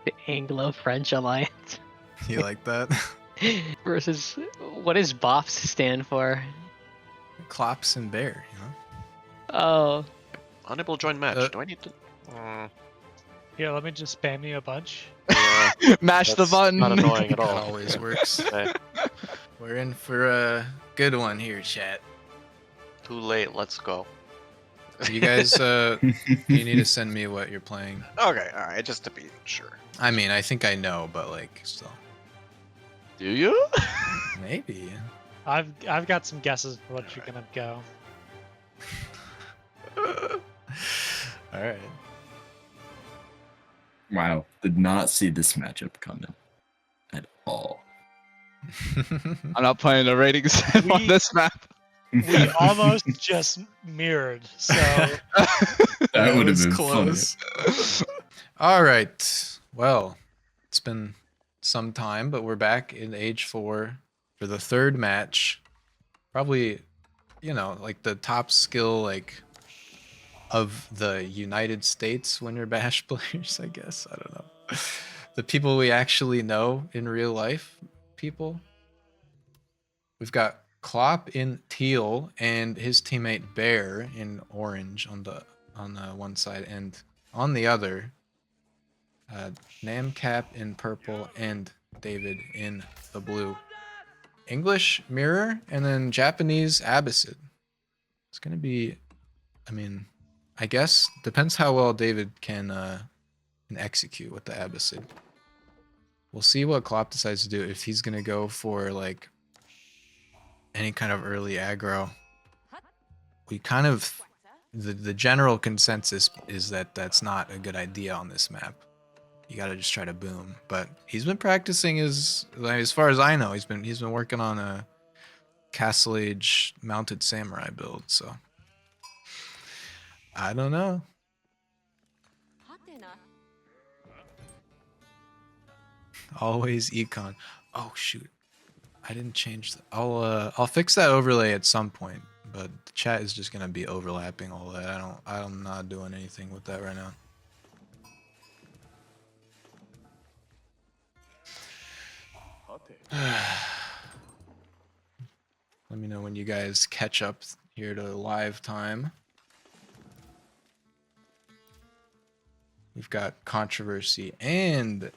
The Anglo-French alliance You like that? versus what does BOPS stand for? Clops and bear, you know? Oh, Unable to join match. Do I need to? Here, let me just spam you a bunch. Yeah, Mash the that's button. not annoying at That all. always works. Okay, We're in for a good one here, chat. too late. Let's go. You guys, you need to send me what you're playing. Okay, all right, just to be sure. I mean, I think I know, but like, still. Do you? Maybe. I've got some guesses for what you're gonna go. Alright. Wow, did not see this matchup coming at all. I'm not playing the ratings sim on We- this map. We almost just mirrored, so That would have was been close. Alright. Well, it's been some time, but we're back in Age 4 for the third match. Probably, you know, like the top skill, like, of the United States Winter Bash players, I guess. I don't know. The people we actually know in real life, people. We've got Klopp in teal and his teammate Bear in orange on the one side, and on the other, Namcap in purple and David in the blue. English mirror and then Japanese Abbasid. It's gonna be, I mean, I guess depends how well David can execute with the Abbasid. We'll see what Klopp decides to do, if he's gonna go for like any kind of early aggro. We kind of, the general consensus is that that's not a good idea on this map. You gotta just try to boom. But he's been practicing his, like, as far as I know, he's been working on a Castle Age mounted samurai build, so I don't know. Always econ. Oh shoot. I didn't change that. I'll fix that overlay at some point, but the chat is just gonna be overlapping all that. I'm not doing anything with that right now. Let me know when you guys catch up here to live time. We've got Controversy and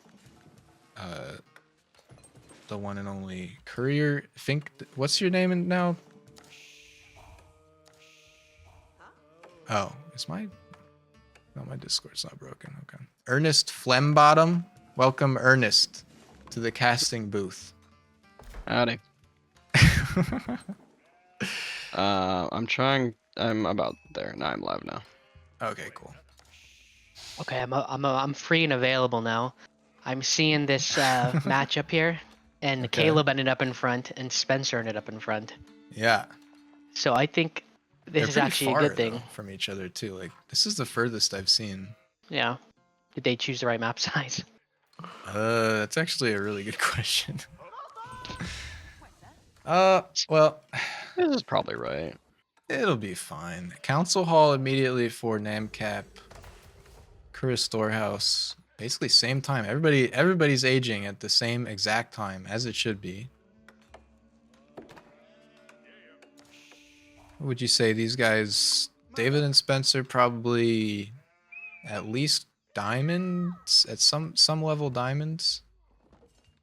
the one and only Courier. What's your name now? Oh, is my... No, my Discord's not broken. Okay. Ernest Flembottom. Welcome, Ernest, to the casting booth. Howdy. I'm about there. Now I'm live now. Okay, cool. okay. I'm free and available now. I'm seeing this matchup here, and Okay. Caleb ended up in front, and Spencer ended up in front. Yeah. So I think this They're is pretty actually far, a good thing. though, from each other too. Like, this is the furthest I've seen. Yeah. Did they choose the right map size? That's actually a really good question. Well, This is probably right. it'll be fine. Council Hall immediately for Namcap. Kura Storehouse. Basically same time. Everybody's aging at the same exact time, as it should be. What would you say? These guys, David and Spencer, probably at least diamonds, at some level diamonds.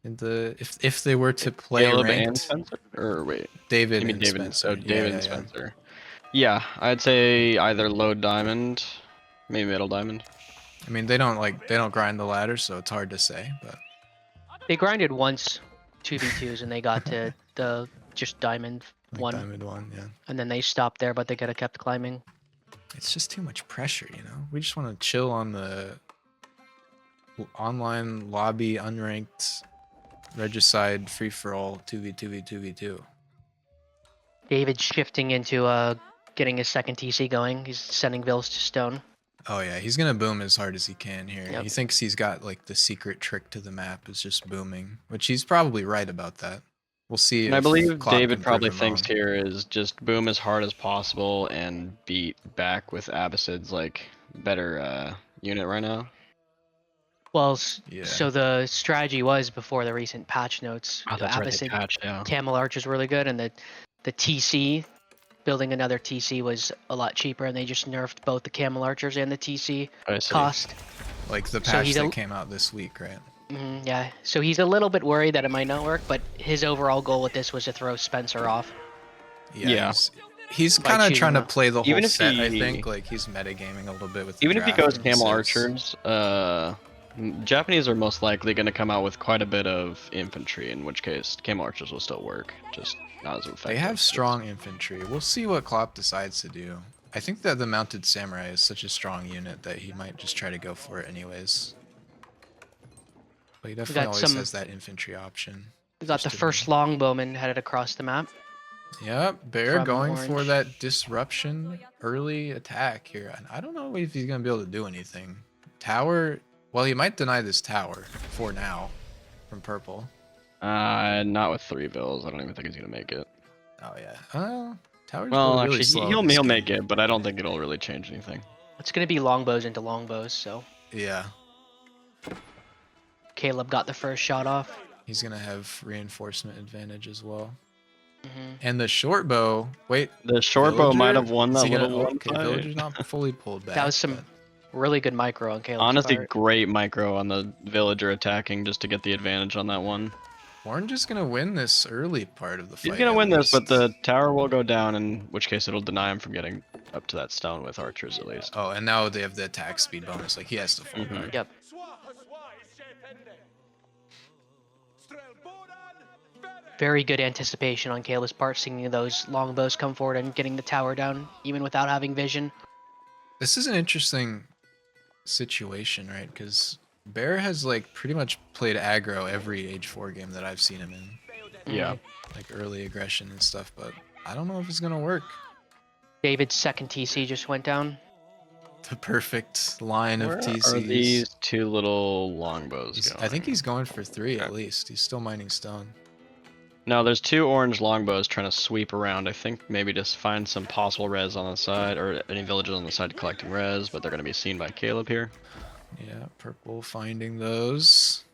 In the if they were to play Caleb and ranked, Spencer? Or wait. David You mean and David? Spencer. Oh, David and yeah. Spencer. Yeah, I'd say either low diamond, maybe middle diamond. I mean, they don't grind the ladder, so it's hard to say. But They grinded once 2v2s, and they got to the just diamond like one, diamond one, yeah. and then they stopped there, but they could have kept climbing. It's just too much pressure, you know. We just want to chill on the online lobby, unranked, regicide, free for all, 2v2v2v2. David's shifting into getting his second TC going. He's sending Vils to stone. Oh yeah, he's gonna boom as hard as he can here. Yep. He thinks he's got like the secret trick to the map is just booming, which he's probably right about that. We'll see. And I if believe Klopp David can probably prove him thinks wrong. here is just boom as hard as possible and beat back with Abbasid's like better unit right now. Well, Yeah. so the strategy was before the recent patch notes. Oh, that's right. They Abbasid patched, yeah. Camel Arch is really good, and the TC building another TC was a lot cheaper, and they just nerfed both the Camel Archers and the TC I see. cost. Like the So patch he's that a- came out this week, right? Yeah, so he's a little bit worried that it might not work, but his overall goal with this was to throw Spencer off. Yeah. He's By kind of choosing trying to that. play the whole Even if set. I he- think like he's metagaming a little bit with the Even if he draft goes and Camel says- Archers, Japanese are most likely going to come out with quite a bit of infantry, in which case Camel Archers will still work, just not as effective. They have strong infantry. We'll see what Klopp decides to do. I think that the mounted samurai is such a strong unit that he might just try to go for it anyways. But he definitely got always some- has that infantry option. We got the to first win. longbowman headed across the map. Yep, Bear from going for orange. that disruption early attack here. And I don't know if he's going to be able to do anything. Tower, well, he might deny this tower for now from purple. Not with 3 bills. I don't even think he's going to make it. Oh, yeah. Tower's Well, really actually, slow he'll this game. make it, but I don't think it'll really change anything. It's going to be longbows into longbows, so Yeah, Caleb got the first shot off. he's going to have reinforcement advantage as well. Hmm And the short bow, wait. The short bow might have won is that he gonna- little one okay, fight. Villager's not fully pulled back. That was some but really good micro on Caleb's Honestly, part. great micro on the villager attacking just to get the advantage on that one. Orange is going to win this early part of the fight. He's gonna at win this, but least. the tower will go down, in which case it'll deny him from getting up to that stone with archers at least. Oh, and now they have the attack speed bonus. Like, he has to fall Mhm. back. Yep. Very good anticipation on Caleb's part, seeing those longbows come forward and getting the tower down, even without having vision. This is an interesting situation, right? Because Bear has, like, pretty much played aggro every Age 4 game that I've seen him in. Yeah. Like, early aggression and stuff, but I don't know if it's going to work. David's second TC just went down. The perfect line of Where TCs. are these 2 little longbows going? I think he's going for 3 at Okay. least. He's still mining stone. No, there's 2 orange longbows trying to sweep around. I think maybe just find some possible res on the side, or any villagers on the side collecting res, but they're going to be seen by Caleb here. Yeah, purple finding those.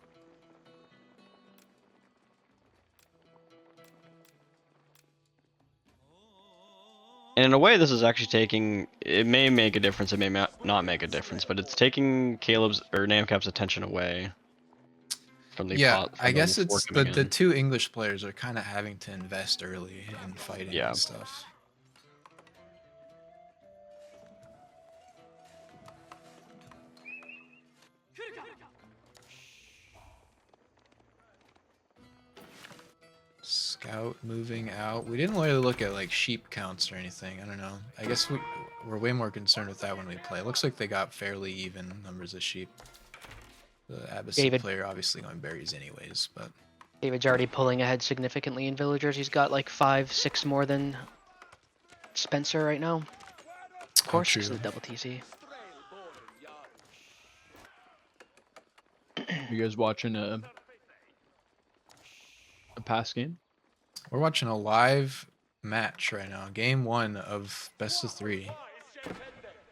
And in a way, this is actually taking. It may make a difference. It may not make a difference, but it's taking Caleb's or Namcap's attention away from the Yeah, pot. I from guess war it's coming the in. 2 English players are kind of having to invest early in fighting Yeah. and stuff. Scout moving out. We didn't really look at like sheep counts or anything. I don't know. I guess we're way more concerned with that when we play. It looks like they got fairly even numbers of sheep. The Abbasid David. player obviously going berries anyways, but David's already pulling ahead significantly in villagers. He's got like 5, 6 more than Spencer right now. Of course, because true. of the double TC. You guys watching a past game? we're watching a live match right now. Game 1 of best of 3.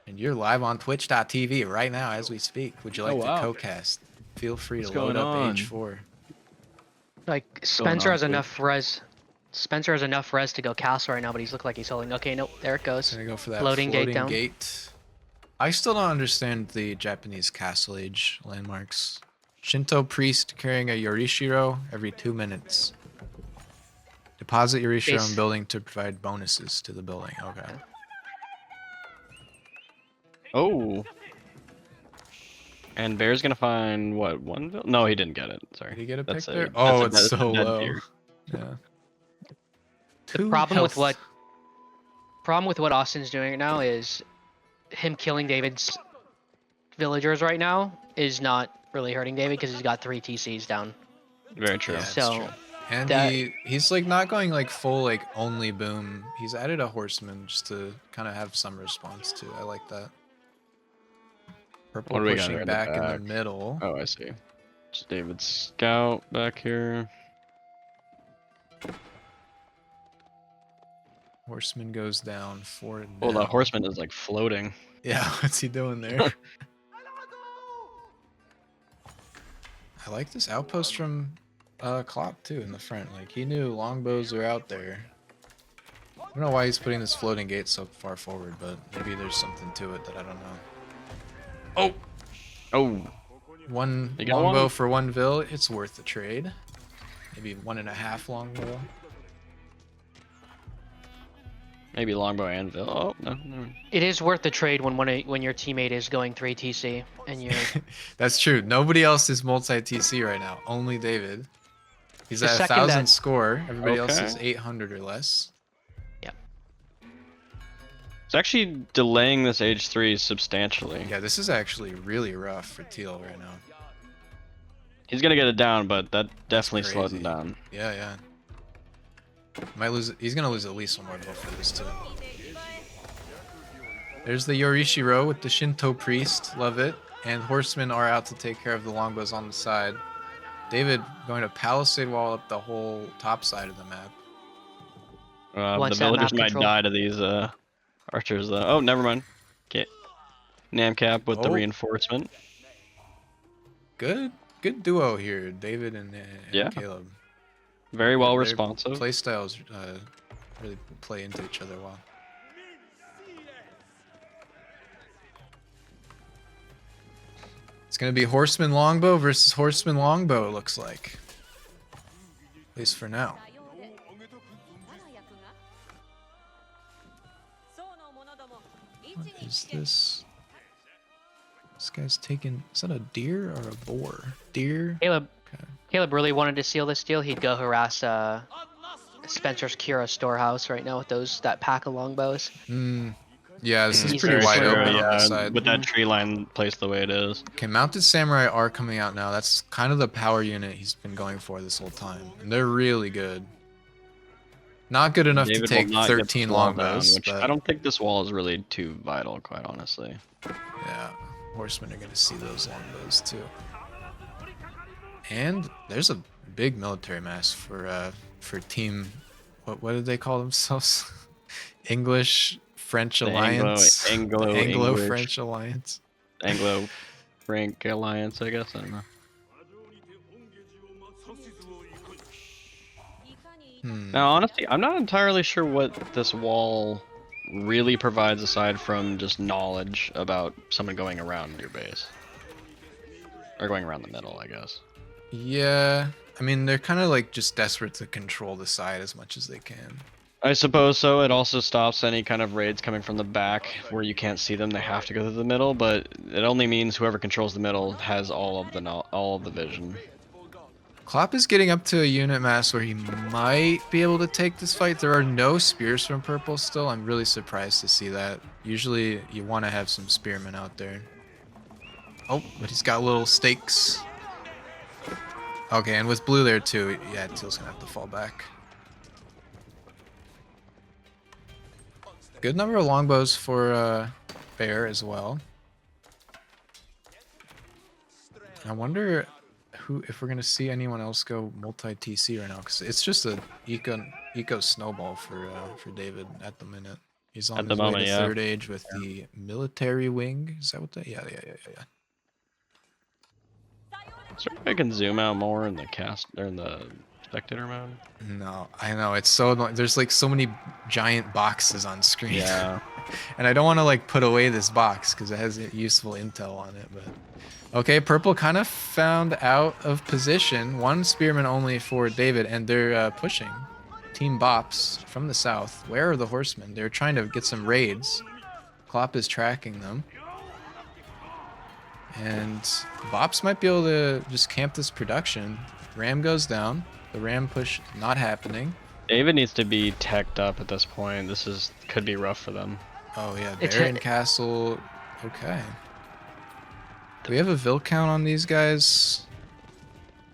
And you're live on twitch.tv right now as we speak. Would you like wow. to co-cast? Feel free What's to load going up on? Age 4. Like going Spencer on, has Twitch? enough res. Spencer has enough res to go castle right now, but he's looked like he's holding. Okay, nope, there it goes. Gonna go for that Floating gate down. gate. I still don't understand the Japanese Castle Age landmarks. Shinto priest carrying a Yorishiro every 2 minutes. Deposit Yorishiro Base- in building to provide bonuses to the building. Okay. Oh. And Bear's gonna find what, 1 villager? No, he didn't get it. Sorry. Did he get a pick That's there? that's Oh, that's it's a so dead low. deer. Yeah. The problem with what Austin's doing right now is him killing David's villagers right now is not really hurting David because he's got 3 TCs down. Very true. Yeah, that's So, true. And that- he's like not going like full like only boom. He's added a horseman just to kind of have some response to. I like that. Purple What do we got pushing here in the back in the back? middle. Oh, I see. It's David's scout back here. Horseman goes down 4 Well, the down. horseman is like floating. Yeah, what's he doing there? I like this outpost from Klopp too in the front. Like he knew longbows are out there. I don't know why he's putting this floating gate so far forward, but maybe there's something to it that I don't know. Oh, Oh, one You got longbow one? for one vil. It's worth the trade. Maybe 1.5 longbow. maybe longbow anvil. Oh no, no. It is worth the trade when your teammate is going 3 TC and you're That's true. Nobody else is multi-TC right now. Only David. He's The at second 1,000 that- score. Everybody else is Okay. 800 or less. It's actually delaying this age 3 substantially. Yeah, this is actually really rough for Teal right now. He's gonna get it down, but that That's definitely slowed him crazy. down. Yeah, yeah. Might lose. He's gonna lose at least one more bill for this too. There's the Yorishiro with the Shinto priest. Love it. And horsemen are out to take care of the longbows on the side. David going to palisade wall up the whole top side of the map. The Wants that villagers map might control. die to these archers though. Oh, never mind. Okay. Namcap with the Oh. reinforcement. Good duo here, David and Yeah. Caleb. Very well Their responsive. Play styles really play into each other well. It's gonna be horseman longbow versus horseman longbow. It looks like, at least for now. What is this? This guy's taking. Is that a deer or a boar? Deer. Caleb. Okay. Caleb really wanted to seal this deal. He'd go harass Spencer's Kira storehouse right now with that pack of longbows. Yeah, this is He's pretty very wide sure, open on yeah, this side. with that tree line placed the way it is. Okay, Mounted Samurai are coming out now. That's kind of the power unit he's been going for this whole time. And they're really good. Not good enough David to will take not get 13 the wall down, longbows, which but I don't think this wall is really too vital, quite honestly. yeah, horsemen are going to see those longbows too. And there's a big military mass for team. What did they call themselves? English-French The Alliance. Anglo- Anglo-French Alliance. Anglo-Frank Alliance, I guess. I don't know. Now, honestly, I'm not entirely sure what this wall really provides aside from just knowledge about someone going around your base. Or going around the middle, I guess. Yeah, I mean, they're kind of like just desperate to control the side as much as they can. I suppose so. It also stops any kind of raids coming from the back where you can't see them. They have to go through the middle, but it only means whoever controls the middle has all of the vision. Klopp is getting up to a unit mass where he might be able to take this fight. There are no spears from purple still. I'm really surprised to see that. Usually you want to have some spearmen out there. Oh, but he's got little stakes. Okay, and with blue there too, yeah, Teal's gonna have to fall back. Good number of longbows for Bear as well. I wonder if we're gonna see anyone else go multi-TC right now, because it's just a eco snowball for David at the minute. He's on At the his way moment, to yeah. third age with the military wing. Is that what that? Yeah. So I can zoom out more in the cast or in the spectator mode. No, I know it's so annoying. There's like so many giant boxes on screen. Yeah. And I don't want to like put away this box because it has useful intel on it. But okay, purple kind of found out of position. One spearman only for David, and they're pushing. Team BOPS from the south. Where are the horsemen? They're trying to get some raids. Klopp is tracking them. And BOPS might be able to just camp this production. Ram goes down. The ram push not happening. David needs to be teched up at this point. This could be rough for them. Oh yeah, It's Baron Castle. Okay. Do we have a vil count on these guys?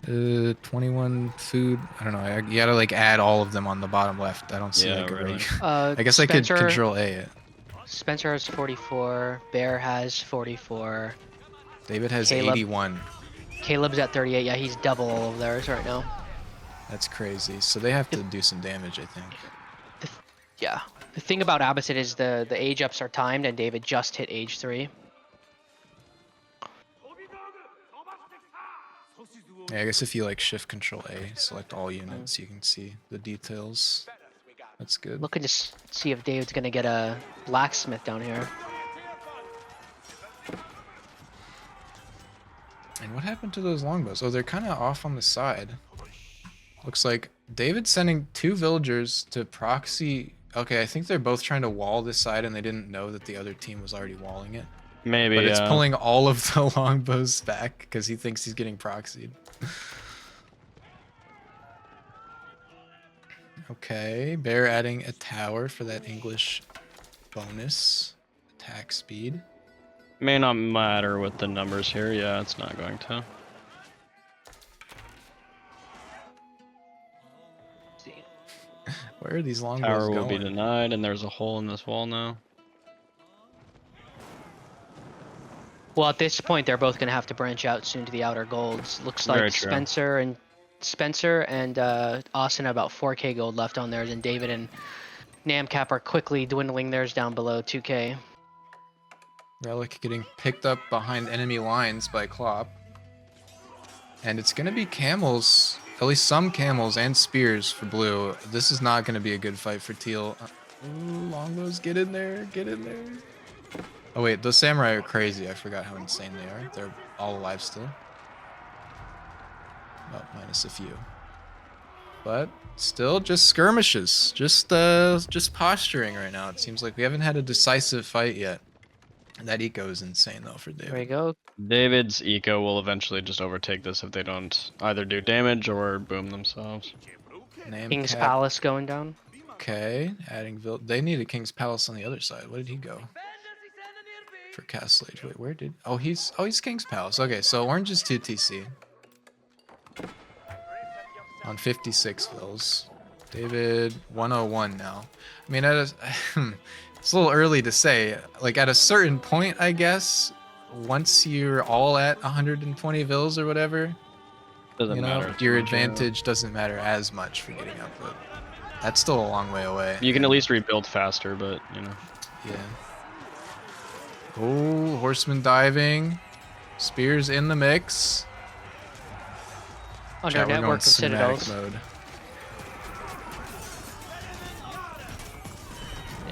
21 food. I don't know. You gotta like add all of them on the bottom left. I don't see Yeah, like a really. really. I I guess I could control A it. Spencer has 44. Bear has 44. David has Caleb. 81. Caleb's at 38. Yeah, he's double all of theirs right now. That's crazy. So they have to do some damage, I think. Yeah. The thing about Abbasid is the age ups are timed, and David just hit age 3. Yeah, I guess if you like shift control A, select all units, you can see the details. That's good. Looking to see if David's gonna get a blacksmith down here. And what happened to those longbows? Oh, they're kind of off on the side. Looks like David's sending 2 villagers to proxy. Okay, I think they're both trying to wall this side and they didn't know that the other team was already walling it. Maybe. But it's pulling all of the longbows back because he thinks he's getting proxied. Okay, Bear adding a tower for that English bonus attack speed. May not matter with the numbers here. Yeah, it's not going to. Where are these longbows Tower will going? be denied, and there's a hole in this wall now. Well, at this point, they're both gonna have to branch out soon to the outer golds. Looks like Very true. Spencer and Austin have about 4k gold left on theirs, and David and Namcap are quickly dwindling theirs down below 2k. Relic getting picked up behind enemy lines by Klopp. And it's gonna be camels, at least some camels and spears for blue. This is not gonna be a good fight for teal. Ooh, longbows, get in there, get in there. Oh wait, those samurai are crazy. I forgot how insane they are. They're all alive still. Oh, minus a few. But still just skirmishes. Just posturing right now. It seems like we haven't had a decisive fight yet. That eco is insane though for David. There we go. David's eco will eventually just overtake this if they don't either do damage or boom themselves. King's Namcap. Palace going down. Okay, adding they need a King's Palace on the other side. Where did he go? For Castle Age. Wait, where did? Oh, he's King's Palace. Okay, so orange is 2 TC on 56 fills. David 101 now. I mean, it's a little early to say. Like at a certain point, I guess, once you're all at 120 vills or whatever, Doesn't matter. your advantage doesn't matter as much for getting up, but that's still a long way away. You can at least rebuild faster, but you know. Yeah. Oh, horseman diving. Spears in the mix. Under Chat, we're going network of cinematic citadels. mode.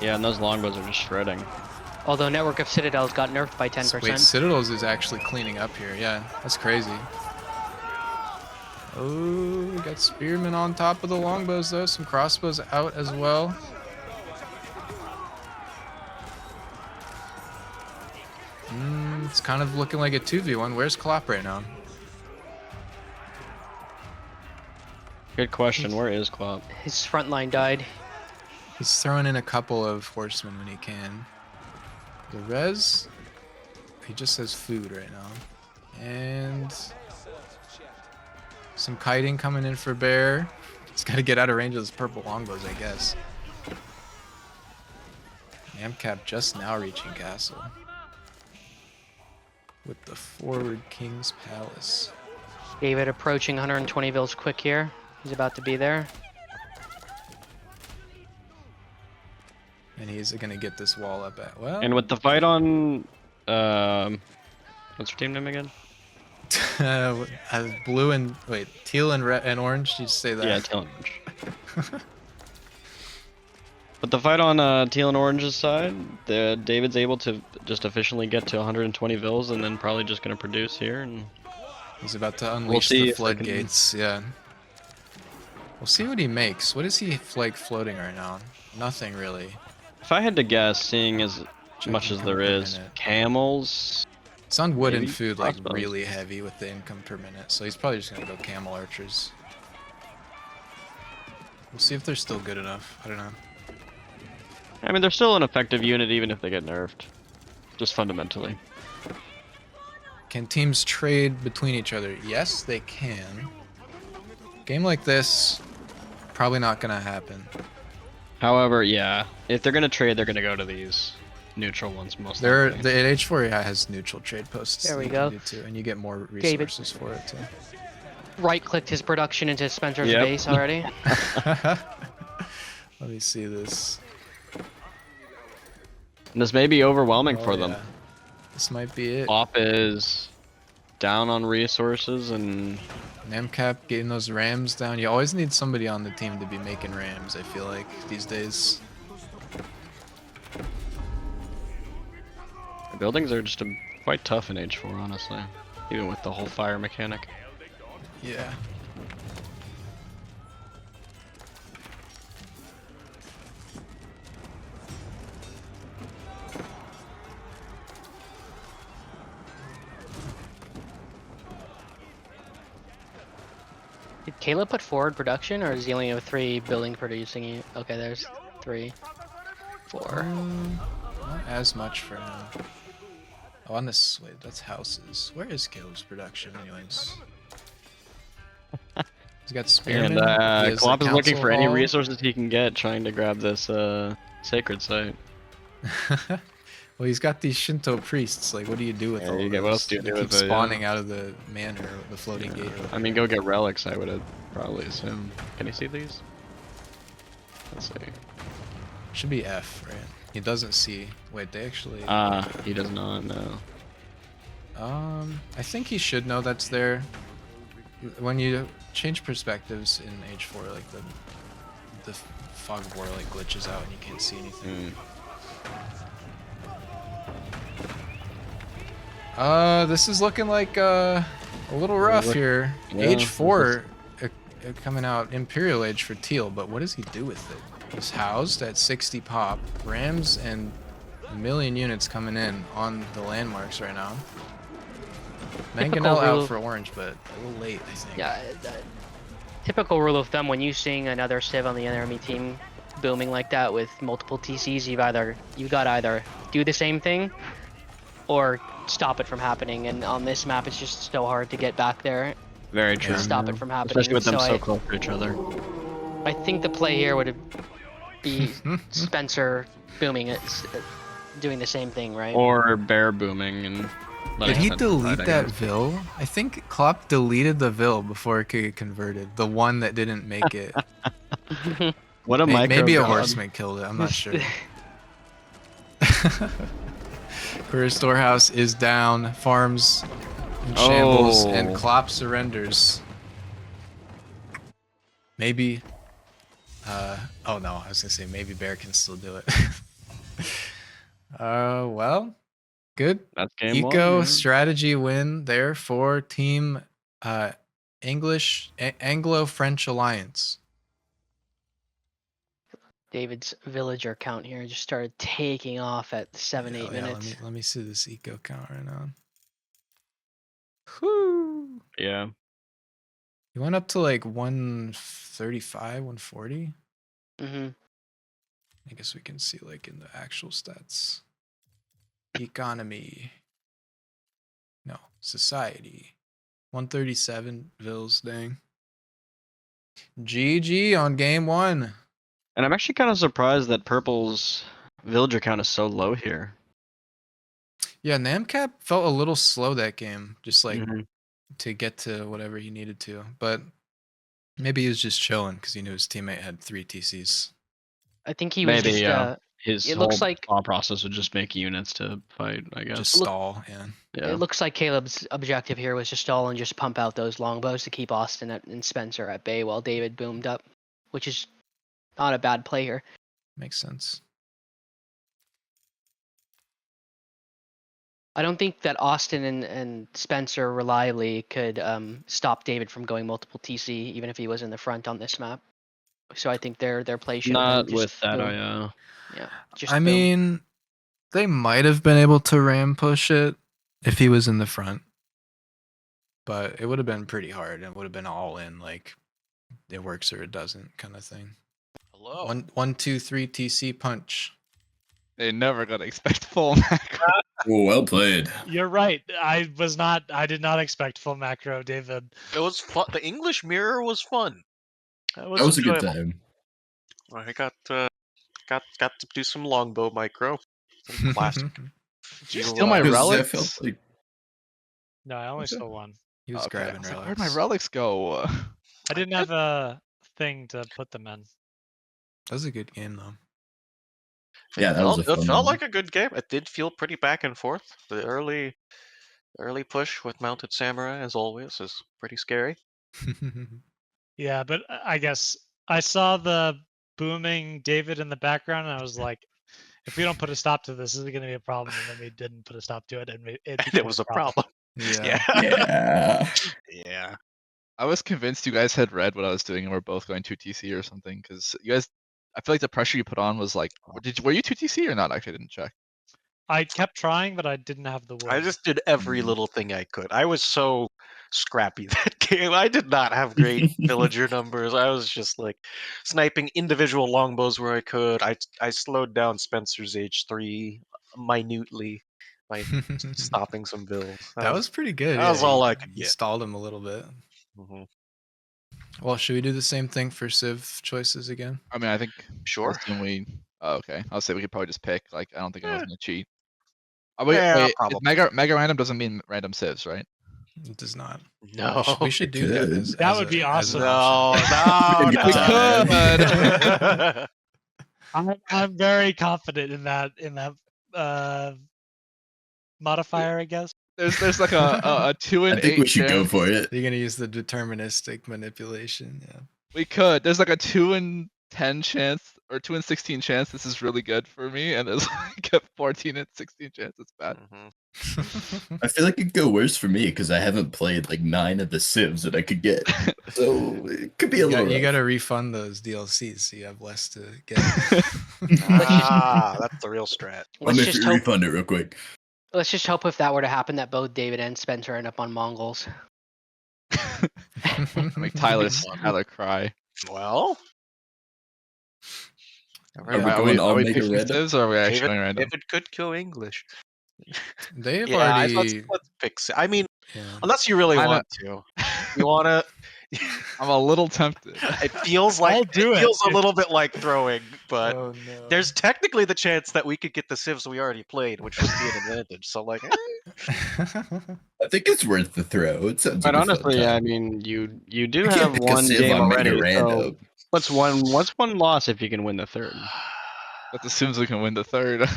Yeah, and those longbows are just shredding. Although network of citadels got nerfed by 10%. Wait, Citadels is actually cleaning up here. Yeah, that's crazy. Oh, we got spearmen on top of the longbows though. Some crossbows out as well. It's kind of looking like a 2v1. Where's Klopp right now? Good question. Where is Klopp? His front line died. He's throwing in a couple of horsemen when he can. The res, he just has food right now. And some kiting coming in for Bear. He's got to get out of range of those purple longbows, I guess. Namcap just now reaching castle. With the forward King's Palace. David approaching 120 vills quick here. He's about to be there. And he's going to get this wall up at, well... And with the fight on, what's your team name again? Blue and, wait, teal and red and orange, did you say that? Yeah, teal and orange. But the fight on teal and orange's side, David's able to just efficiently get to 120 vills and then probably just going to produce here. And He's about to unleash see the if they can- floodgates, yeah. We'll see what he makes. What is he, like, floating right now? Nothing, really. if I had to guess, seeing as much Checking as there income per is, minute. camels. It's on wood and Maybe food, like, crossbows. really heavy with the income per minute, so he's probably just gonna go camel archers. We'll see if they're still good enough. I don't know. I mean, they're still an effective unit even if they get nerfed. Just fundamentally. Can teams trade between each other? Yes, they can. Game like this, probably not gonna happen. However, yeah, if they're gonna trade, they're gonna go to these neutral ones most There, likely. the H4 has neutral trade posts. There that we you go. can do too, and you get more David. resources for it too. Right-clicked his production into Spencer's Yep. base already. Let me see this. And this may be overwhelming Oh, for them. yeah. This might be it. Op is down on resources and Namcap getting those rams down. You always need somebody on the team to be making rams, I feel like, these days. The buildings are just quite tough in H4, honestly. Even with the whole fire mechanic. Yeah. Did Caleb put forward production, or is he only have 3 building producing? Okay, there's 3, 4. Not as much for now. Oh, on this, wait, that's houses. Where is Caleb's production, anyways? He's got spearmen. And he has Klopp the is looking council for any hall. resources he can get, trying to grab this sacred site. Well, he's got these Shinto priests. Like, what do you do with Yeah, all you of get- those? what else do you They do keep with it, yeah. spawning out of the manor, the floating gate. I mean, go get relics, I would have probably assumed. Can you see these? Let's see. Should be F, right? He doesn't see. Wait, they actually. He does not know. I think he should know that's there. When you change perspectives in H4, like the fog of war like glitches out and you can't see anything. This is looking like a little rough here. Yeah, H4 coming out Imperial Age for Teal, but what does he do with it? He's housed at 60 pop. Rams and a million units coming in on the landmarks right now. Mangonel rule- out for orange, but a little late, I think. Yeah, typical rule of thumb when you seeing another Civ on the enemy team booming like that with multiple TCs, you gotta either do the same thing or stop it from happening. And on this map, it's just so hard to get back there Very to true. stop it from happening. Especially with them so I, close to each other. I think the play here would be Spencer booming it, doing the same thing, right? Or bear booming and. Did he letting them delete decide, I that guess. Vil? I think Klopp deleted the Vil before it could get converted. The one that didn't make it. What a micro Maybe a god. horseman killed it. I'm not sure. Career storehouse is down. Farms in shambles, and Oh. Klopp surrenders. Maybe. Oh no, I was gonna say maybe Bear can still do it. Well, good. That's game Eco one. strategy win there for Team Anglo-French Alliance. David's villager count here just started taking off at 7-8 Yeah, minutes. let me see this eco count right now. Whoo! Yeah. He went up to like 135, 140. Mm-hmm. I guess we can see like in the actual stats. Economy. No, society. 137 Vils, dang. GG on game 1. And I'm actually kind of surprised that Purple's villager count is so low here. Yeah, Namcap felt a little slow that game, just like Mhm. to get to whatever he needed to. But maybe he was just chilling because he knew his teammate had 3 TCs. I think he was Maybe, just yeah. His it whole looks like- thought process would just make units to fight, I guess. Just stall, yeah. Yeah. It looks like Caleb's objective here was to stall and just pump out those longbows to keep Austin and Spencer at bay while David boomed up, which is not a bad play here. Makes sense. I don't think that Austin and Spencer reliably could stop David from going multiple TC, even if he was in the front on this map. So I think their play should have Not been just with that, boom. Yeah, just I boom. mean, they might have been able to ram push it if he was in the front. But it would have been pretty hard. It would have been all in, like it works or it doesn't kind of thing. Hello. 1, 2, 3 TC punch. They never gonna expect full macro. Oh, well played. You're right. I did not expect full macro, David. It was fun. The English mirror was fun. That was a good enjoyable. time. I got to do some longbow micro. Some classic. Did you steal my 'Cause relics? I felt like No, I only What's that? stole one. He was Okay, I grabbing was like, relics. where'd my relics go? I didn't have a thing to put them in. That was a good game though. Yeah, that was a It fun felt one. like a good game. It did feel pretty back and forth. The early push with mounted samurai, as always, is pretty scary. Yeah, but I guess I saw the booming David in the background, and I was like, if we don't put a stop to this, is going to be a problem. And then we didn't put a stop to it, and it And became it was a problem. Yeah. Yeah. Yeah. I was convinced you guys had read what I was doing and we're both going 2TC or something because you guys. I feel like the pressure you put on was like, were you 2TC or not? Actually, I didn't check. I kept trying, but I didn't have the I wood. just did every little thing I could. I was so scrappy that game. I did not have great villager numbers. I was just like sniping individual longbows where I could. I slowed down Spencer's H3 minutely by stopping some builds. That was pretty good. that was Yeah, all you- I could you get. stalled him a little bit. hmm Well, should we do the same thing for Civ choices again? I mean, I think. Sure. I'll assume we. Oh, okay. I'll say we could probably just pick. Like, I don't think anyone's Eh. gonna cheat. Oh, wait, Yeah, wait. probably. Mega random doesn't mean random civs, right? It does not. No. We should do that. could. That would be as an No, option. no, We no. I'm very confident in that modifier, I guess. There's like a 2 in I think 8 we should go chance. for it. You're gonna use the deterministic manipulation. Yeah. We could. There's like a 2 in 10 chance or 2 in 16 chance this is really good for me, and there's like a 14 in 16 chance it's bad. Mhm. I feel like it could go worse for me because I haven't played like 9 of the civs that I could get. So it could be a You, little you rough. got to refund those DLCs so you have less to get. That's the real strat. Um, Let's Let me just hope. refund it real quick. Let's just hope if that were to happen, that both David and Spencer end up on Mongols. Make Tyler cry. Well, Are we going all Mega picking Random? civs or are we actually David, going random? David could go English. They have Yeah, already. let's pick. I mean, Yeah. unless you really I know. want to, you want to. I'm a little tempted. It feels like I'll do it. feels a little bit like throwing, but Oh no. there's technically the chance that we could get the civs we already played, which would be an advantage. So like, I think it's worth the throw. It sounds But like a fun honestly, I time. mean, you do You can't have pick a one civ game on Mega already. So Random. what's one loss if you can win the third? That assumes we can win the third.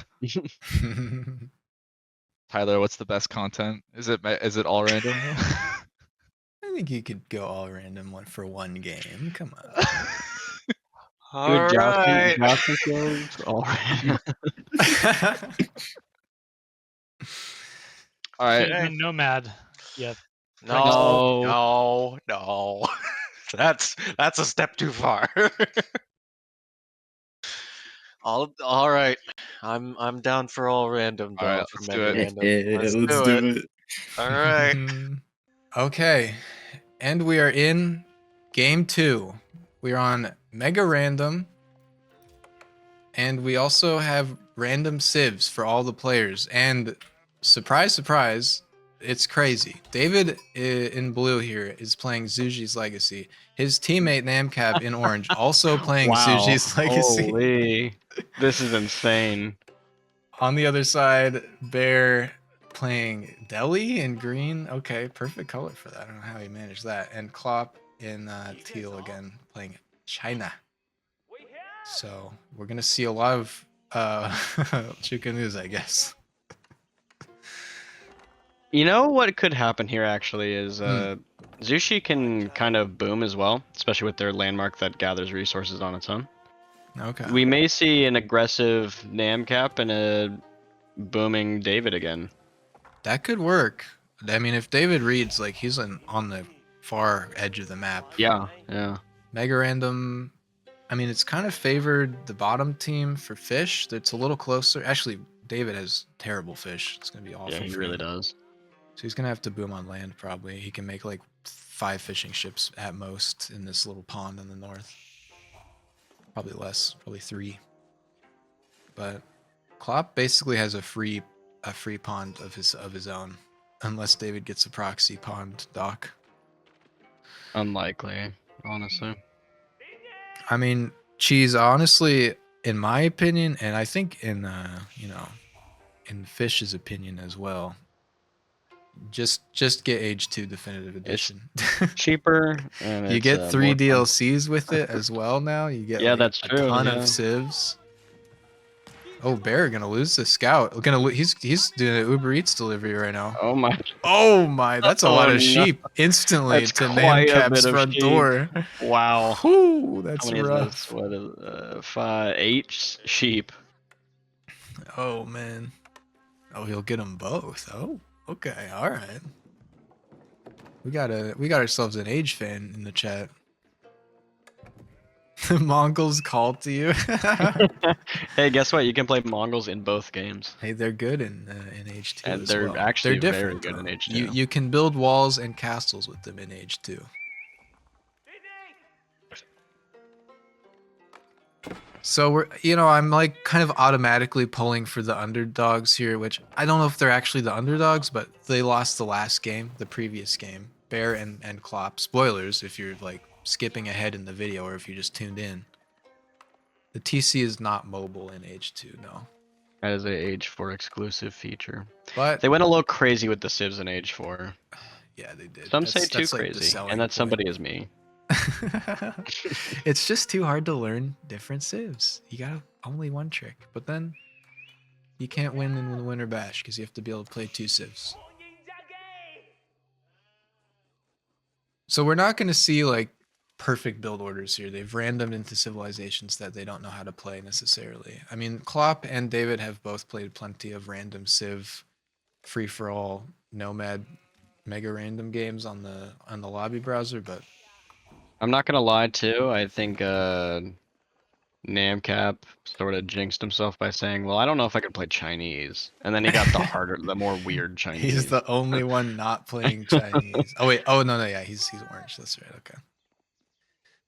Tyler, what's the best content? Is it all random? I think you could go all random one for one game. Come on. all right. Jousting skills, all right. All right. Caveman Nomad. Yep. No. That's a step too far. all right. I'm down for all random. All Down right, for let's do mega it. random. Let's do do it. All right. Okay. And we are in game 2. We're on Mega Random. And we also have random civs for all the players. And surprise, surprise, it's crazy. David in blue here is playing Zuji's Legacy. His teammate Namcap in orange also playing Zuji's Legacy. Holy, this is insane. On the other side, Bear playing Delhi in green. Okay, perfect color for that. I don't know how he managed that. And Klopp in teal again, playing China. So we're gonna see a lot of Chukanus, I guess. You know what could happen here actually is Zushi can kind of boom as well, especially with their landmark that gathers resources on its own. Okay. We may see an aggressive Namcap and a booming David again. That could work. I mean, if David reads, like, he's on the far edge of the map. Yeah. Mega Random, I mean, it's kind of favored the bottom team for fish. That's a little closer. Actually, David has terrible fish. It's going to be awful. Yeah, he for really him. does. So he's going to have to boom on land, probably. He can make, like, 5 fishing ships at most in this little pond in the north. Probably less. Probably 3. But Klopp basically has a free pond of his own. Unless David gets a proxy pond dock. Unlikely, honestly. I mean, Cheese, honestly, in my opinion, and I think in in Fish's opinion as well, just get Age 2 Definitive Edition. Cheaper, and You it's, get 3 more fun. DLCs with it as well now. You get Yeah, like, that's a true, ton yeah. of civs. Oh, Bear gonna lose the scout. He's doing an Uber Eats delivery right now. Oh my. Oh my, that's a lot Oh, of no. sheep instantly That's to quite a Namcap's bit of front sheep. door. Wow. Whew, How that's many is rough. this? What is 8 sheep? Oh man. Oh, he'll get them both. Oh, okay, all right. We got ourselves an Age fan in the chat. The Mongols called to you. Hey, guess what? You can play Mongols in both games. Hey, they're good in Age 2 And as they're well. actually They're very different, good in though. Age 2. You can build walls and castles with them in Age 2. So I'm like kind of automatically pulling for the underdogs here, which I don't know if they're actually the underdogs, but they lost the last game, the previous game. Bear and Klopp. Spoilers if you're like skipping ahead in the video or if you just tuned in. The TC is not mobile in Age 2, no. That is a Age 4 exclusive feature. But They went a little crazy with the civs in Age 4. yeah, they did. Some say too that's like the crazy, selling and that point. somebody is me. It's just too hard to learn different civs. You got only one trick, but then you can't win in the winner bash because you have to be able to play 2 civs. So we're not going to see like perfect build orders here. They've randomed into civilizations that they don't know how to play necessarily. I mean, Klopp and David have both played plenty of random civ, free for all, nomad, mega random games on the lobby browser, but I'm not gonna lie too. I think Namcap sort of jinxed himself by saying, "Well, I don't know if I could play Chinese," and then he got the harder, the more weird Chinese. he's the only one not playing Chinese. Oh wait, oh no, yeah, he's orange. That's right. Okay.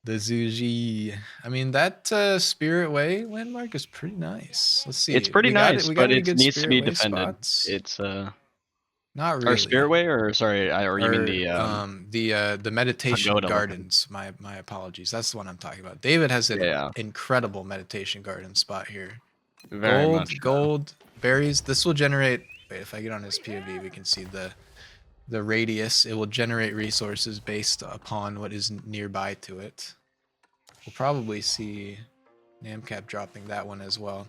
The Zuji. I mean, that Spirit Way landmark is pretty nice. Let's see. It's pretty we got nice, we got but any it good needs to Spirit be Way defended. spots? It's Not really. Or Spirit Way, or sorry, or you mean the meditation pagoda looking. gardens. My apologies. That's the one I'm talking about. David has an Yeah. incredible meditation garden spot here. Very Gold, much so. gold, berries. This will generate. Wait, if I get on his POV, we can see the radius. It will generate resources based upon what is nearby to it. We'll probably see Namcap dropping that one as well.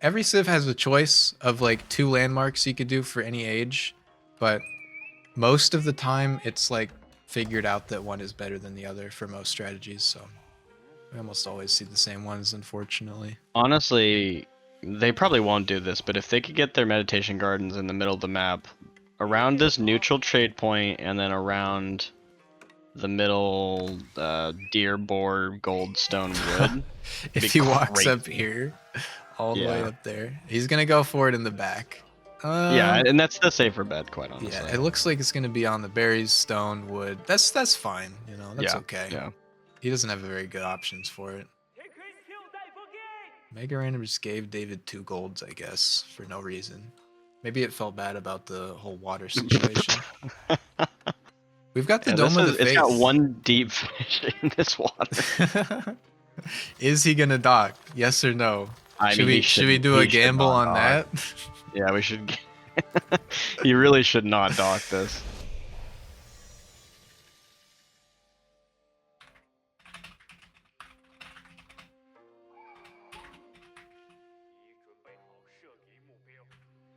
Every civ has a choice of like 2 landmarks you could do for any age, but most of the time it's like figured out that one is better than the other for most strategies, so we almost always see the same ones, unfortunately. Honestly, they probably won't do this, but if they could get their meditation gardens in the middle of the map, around this neutral trade point, and then around the middle Dearborn Goldstone Wood. If he walks up crazy. here, all the way Yeah. up there, he's gonna go for it in the back. Yeah, and that's the safer bet, quite honestly. Yeah, it looks like it's gonna be on the berries, stone, wood. That's fine, you know, that's Yeah, okay. yeah. He doesn't have very good options for it. Mega Random just gave David 2 golds, I guess, for no reason. Maybe it felt bad about the whole water situation. We've got the Yeah, Dome of the Faith. It's got one deep fish in this water. Is he gonna dock? Yes or no? I Should mean, we do a gamble on that? Yeah, we should. You really should not dock this.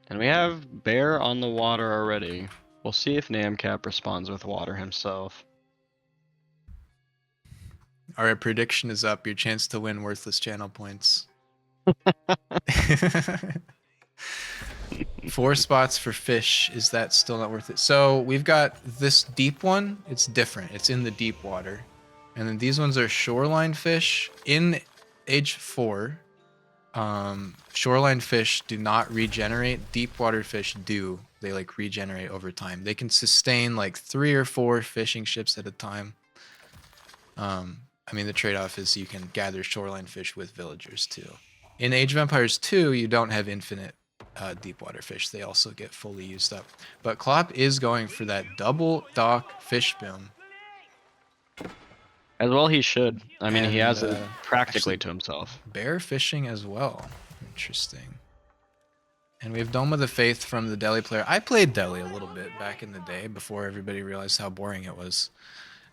And we have Bear on the water already. We'll see if Namcap responds with water himself. Alright, prediction is up. Your chance to win worthless channel points. 4 spots for fish. Is that still not worth it? So we've got this deep one. It's different. It's in the deep water. And then these ones are shoreline fish. In Age 4, shoreline fish do not regenerate. Deep water fish do. They like regenerate over time. They can sustain like 3 or 4 fishing ships at a time. I mean, the trade-off is you can gather shoreline fish with villagers too. In Age of Empires 2, you don't have infinite deep water fish. They also get fully used up. But Klopp is going for that double dock fish boom. As well, he should. I mean, he has it And, practically actually, to himself. Bear fishing as well. Interesting. And we have Dome of the Faith from the Delhi player. I played Delhi a little bit back in the day before everybody realized how boring it was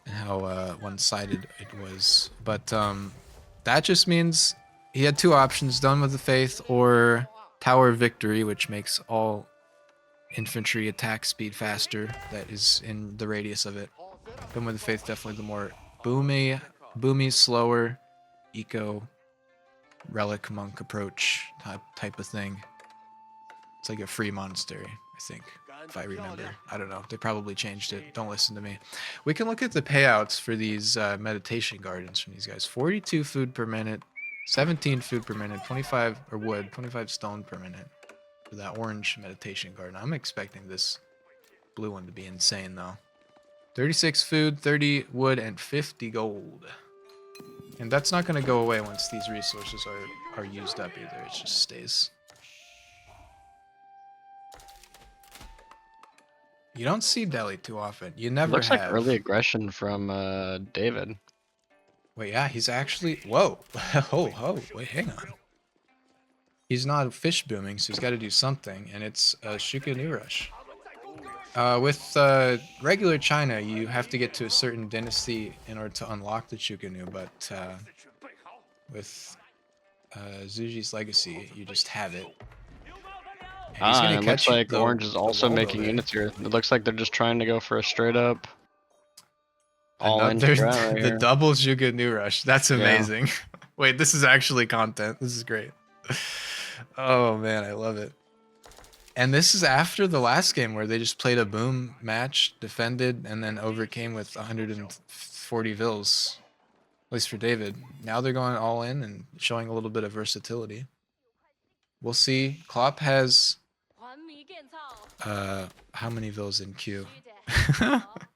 and how one-sided it was. But that just means he had two options: Done with the Faith or Tower of Victory, which makes all infantry attack speed faster. That is in the radius of it. Done with the Faith definitely the more boomy, slower, eco relic monk approach type of thing. It's like a free monastery, I think, if I remember. I don't know. They probably changed it. Don't listen to me. We can look at the payouts for these meditation gardens from these guys. 42 food per minute, 17 food per minute, 25 or wood, 25 stone per minute for that orange meditation garden. I'm expecting this blue one to be insane though. 36 food, 30 wood, and 50 gold. And that's not going to go away once these resources are used up either. It just stays. You don't see Delhi too often. You never Looks have. like early aggression from David. Wait, yeah, he's actually... Whoa. Oh, wait, hang on. He's not fish booming, so he's got to do something, and it's a Shuka New Rush. With regular China, you have to get to a certain dynasty in order to unlock the Chukanu, but with Zuji's Legacy, you just have it. And it looks like Orange is also making there. units here. It looks like they're just trying to go for a straight up all-in There's strat right the here. double Shuka New Rush. That's amazing. Wait, this is actually content. This is great. Oh man, I love it. And this is after the last game where they just played a boom match, defended, and then overcame with 140 vills. At least for David. Now they're going all in and showing a little bit of versatility. We'll see. Klopp has how many vills in queue?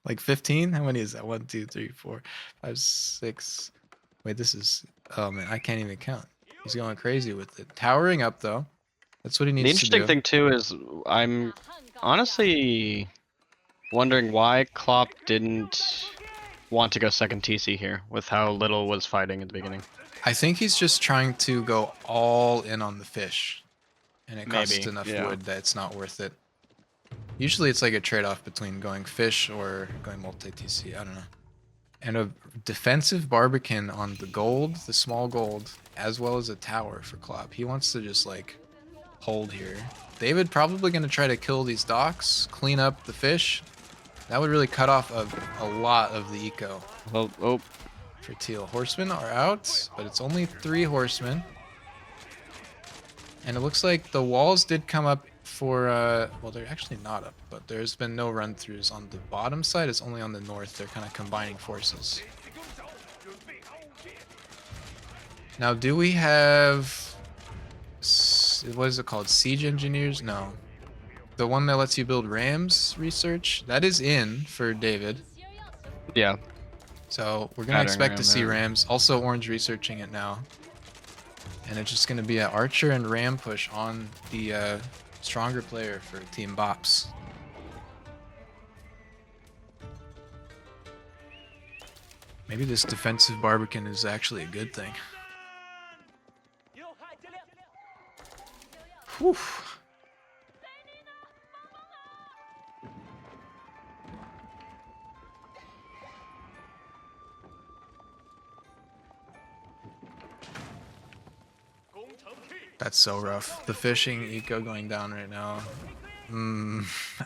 Like 15? How many is that? 1, 2, 3, 4, 5, 6. Wait, this is... Oh man, I can't even count. He's going crazy with it. Towering up though. That's what he needs to do. The interesting thing too is I'm honestly wondering why Klopp didn't want to go second TC here with how little was fighting at the beginning. I think he's just trying to go all in on the fish. And it costs Maybe, enough yeah. wood that it's not worth it. Usually it's like a trade-off between going fish or going multi-TC. I don't know. And a defensive Barbican on the gold, the small gold, as well as a tower for Klopp. He wants to just like hold here. David probably going to try to kill these docks, clean up the fish. That would really cut off a lot of the eco. Oh, For Teal. Horsemen are out, but it's only 3 horsemen. And it looks like the walls did come up for, well, they're actually not up, but there's been no run-throughs on the bottom side. It's only on the north. They're kind of combining forces. Now, do we have, what is it called? Siege engineers? No. The one that lets you build rams research? That is in for David. yeah. So we're going to Pattern expect ram to see there. rams. Also, Orange researching it now. And it's just going to be an archer and ram push on the stronger player for Team BOPS. Maybe this defensive Barbican is actually a good thing. Whew. That's so rough. The fishing eco going down right now.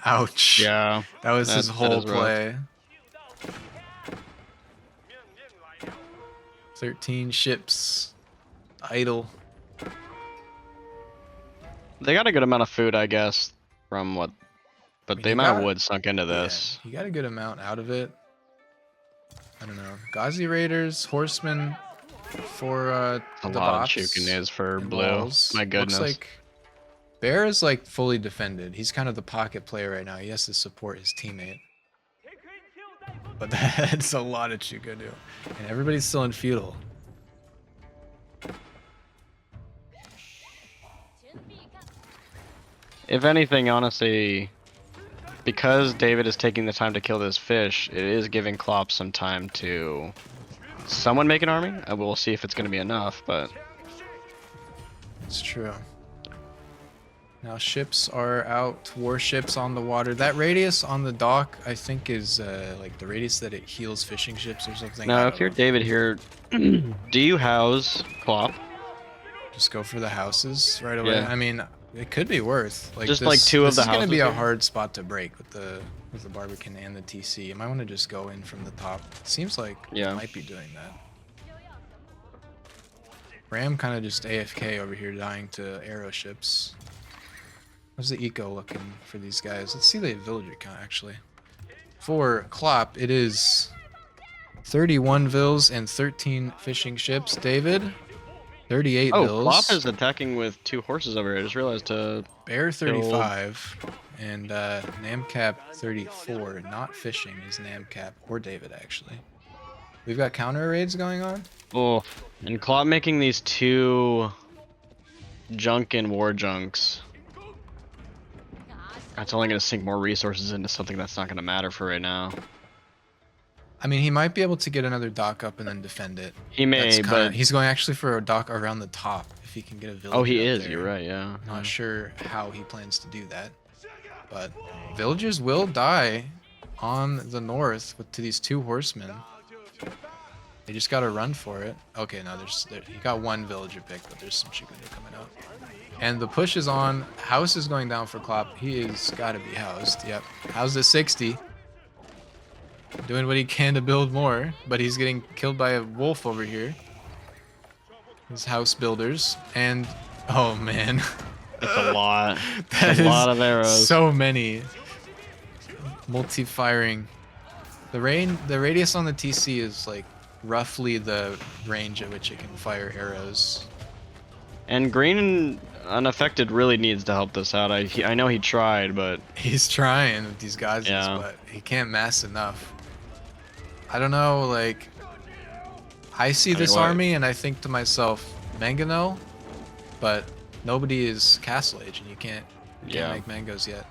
Ouch. Yeah. That was his that whole is rough. play. 13 ships. Idle. They got a good amount of food, I guess, from what, but the You amount of got- wood sunk into this. Yeah, you got a good amount out of it. I don't know. Ghazi Raiders, Horsemen for A the lot of bots Chukanes for and blue. walls. My goodness. Looks like Bear is like fully defended. He's kind of the pocket player right now. He has to support his teammate. But that's a lot of Chukanu. And everybody's still in feudal. If anything, honestly, because David is taking the time to kill this fish, it is giving Klopp some time to someone make an army. We'll see if it's going to be enough, but It's true. Now ships are out, warships on the water. That radius on the dock, I think, is like the radius that it heals fishing ships or something. I now don't if you're know. David here, do you house Klopp? Just go for the houses right away. Yeah. I mean, it could be worth. Like Just this, like two of this the is gonna be a houses here? hard spot to break with the Barbican and the TC. You might want to just go in from the top. Seems like Yeah. it might be doing that. Ram kind of just AFK over here, dying to arrow ships. How's the eco looking for these guys? Let's see the villager count actually. For Klopp, it is 31 vills and 13 fishing ships. David, 38 Oh, vills. Klopp is attacking with 2 horses over here. I just realized Bear 35 and Namcap 34. Not fishing is Namcap or David actually. We've got counter raids going on. Oh, and Klopp making these 2 Junkin war junks. That's only going to sink more resources into something that's not going to matter for right now. I mean, he might be able to get another dock up and then defend it. He may, but he's going actually for a dock around the top if he can get a villager. oh, he up is. there. You're right. Yeah. Not sure how he plans to do that, but villagers will die on the north to these 2 horsemen. They just gotta run for it. Okay, no, he got 1 villager pick, but there's some Chikuno coming out. And the push is on. House is going down for Klopp. He is gotta be housed. Yep, housed at 60. Doing what he can to build more, but he's getting killed by a wolf over here. His house builders, and oh man. It's a lot. That a is lot of arrows. So many. Multi-firing. The radius on the TC is like roughly the range at which it can fire arrows. And green unaffected really needs to help this out. I know he tried, but He's trying with these guys, Yeah. but he can't mass enough. I don't know, like I see this what- army and I think to myself, Mangano, but nobody is Castle Age and you can't Yeah. make mangoes yet.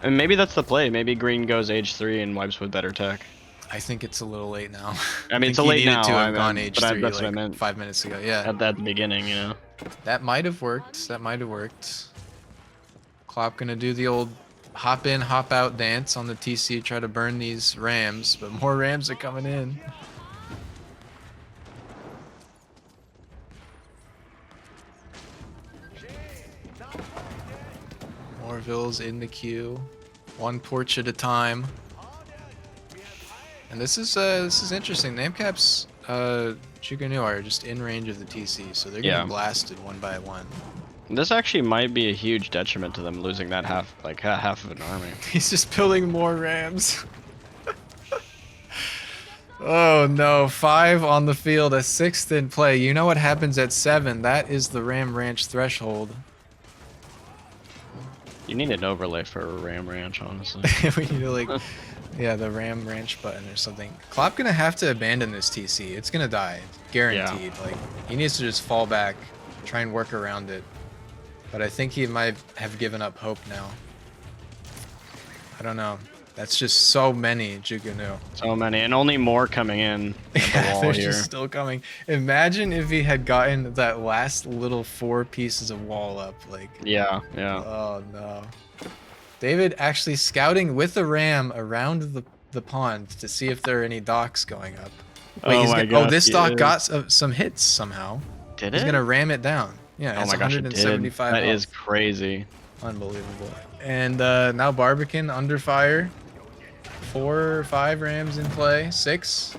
and maybe that's the play. Maybe green goes age 3 and wipes with better tech. I think it's a little late now. I mean, it's think a he late needed now. to have I gone meant, age but 3 that's what I like meant 5 minutes ago. Yeah. at the beginning. You know. That might have worked. That might have worked. Klopp gonna do the old hop in, hop out dance on the TC, try to burn these rams, but more rams are coming in. More vills in the queue. 1 porch at a time. And this is interesting. Namcap's Chikuno are just in range of the TC, so they're getting Yeah. blasted 1 by 1. This actually might be a huge detriment to them losing that half of an army. He's just building more rams. Oh no, 5 on the field, a 6th in play. You know what happens at 7? That is the Ram Ranch threshold. You need an overlay for a Ram Ranch, honestly. We need to like, yeah, the Ram Ranch button or something. Klopp gonna have to abandon this TC. It's gonna die, guaranteed. Like he needs to just fall back, try and work around it. But I think he might have given up hope now. I don't know. That's just so many Chikuno. So many, and only more coming in at the wall They're here. just still coming. Imagine if he had gotten that last little 4 pieces of wall up. Like, Yeah, yeah. oh no. David actually scouting with a ram around the pond to see if there are any docks going up. Wait, Oh he's my gonna, gosh, this he dock is. got some hits somehow. Did He's it? gonna ram it down. Yeah, Oh it's my gosh, it did. 175 That is health. crazy. Unbelievable. And now Barbican under fire. 4 or 5 rams in play. 6.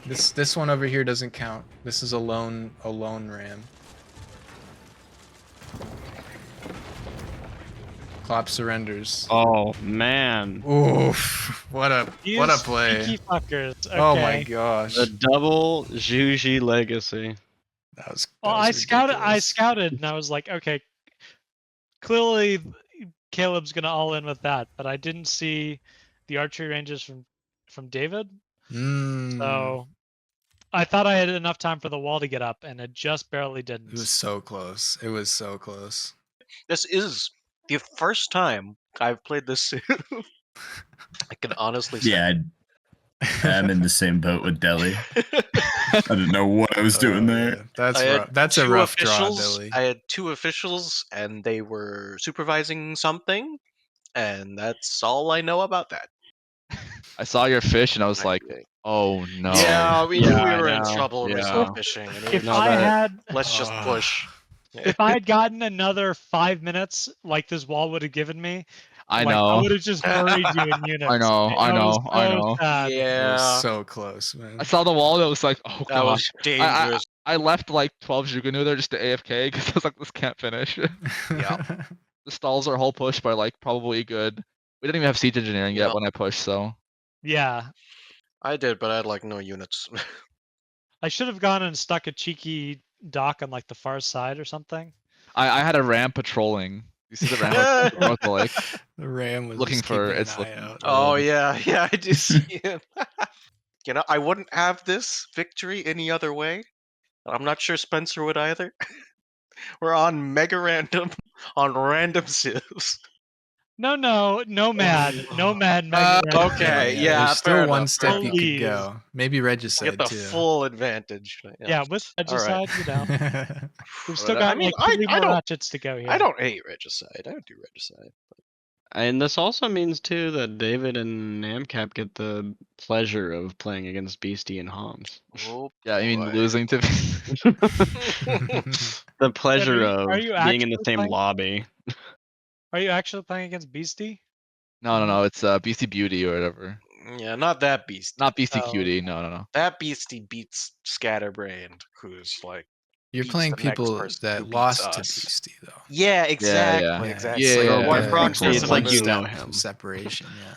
This one over here doesn't count. This is a lone ram. Klopp surrenders. Oh man. Oof! What a You play! sneaky fuckers. Okay. Oh my gosh! The double Juji legacy. That was. Well, I scouted, and I was like, okay, clearly Caleb's gonna all in with that, but I didn't see the archery ranges from David, so I thought I had enough time for the wall to get up, and it just barely didn't. It was so close. It was so close. This is the first time I've played this Civ. I can honestly say. Yeah, I'm in the same boat with Delhi. I didn't know what I was doing there. Yeah. That's I had rough. That's a 2 rough draw, officials. Billy. I had 2 officials, and they were supervising something, and that's all I know about that. I saw your fish and I was like, Okay. Oh no. Yeah, we knew we I were in know. trouble Yeah. reserve fishing. And we If were No, I just like, had let's just push. if I had gotten another 5 minutes like this wall would have given me, I like I know. would have just buried you in units. I know. I was know. I so know. sad. It Yeah, was so close, man. I saw the wall. That was like, oh that god. was dangerous. I left like 12 Jugunu there just to AFK because I was like, this can't finish. Yeah. The stalls are whole push by like probably good. We didn't even have siege engineering yet Yep. when I pushed, so Yeah, I did, but I had like no units. I should have gone and stuck a cheeky dock on like the far side or something. I had a ram patrolling. You see the ram like north of the lake, The ram was looking just for keeping it's an eye looking. out. Oh yeah, yeah, I do see it. You know, I wouldn't have this victory any other way. I'm not sure Spencer would either. We're on mega random on random civs. No, Nomad, Nomad, Uh, Mega Red. Okay, yeah, There's fair still one enough, step fair you enough. could go. Maybe Get Regicide the too. full advantage. Yeah, with All right. Regicide, you know, we've still But, got I mean, like 3 I more don't- ratchets to go here. I don't hate Regicide. I don't do Regicide. And this also means too that David and Namcap get the pleasure of playing against Beastie and Homs. Oh, yeah, I mean boy. losing to. The pleasure are you of being in the actually same playing- lobby. Are you actually playing against Beastie? No, it's BC Beauty or whatever. Yeah, not that beast. Not BC Oh, Cutie. No. That beastie beats Scatterbrained, who's like You're beats playing the next people person who that beats lost to us. Beastie though. Yeah, exactly, yeah. exactly. Yeah, It's yeah, like yeah. a Proxy, full it's like you know step him. separation. Yeah.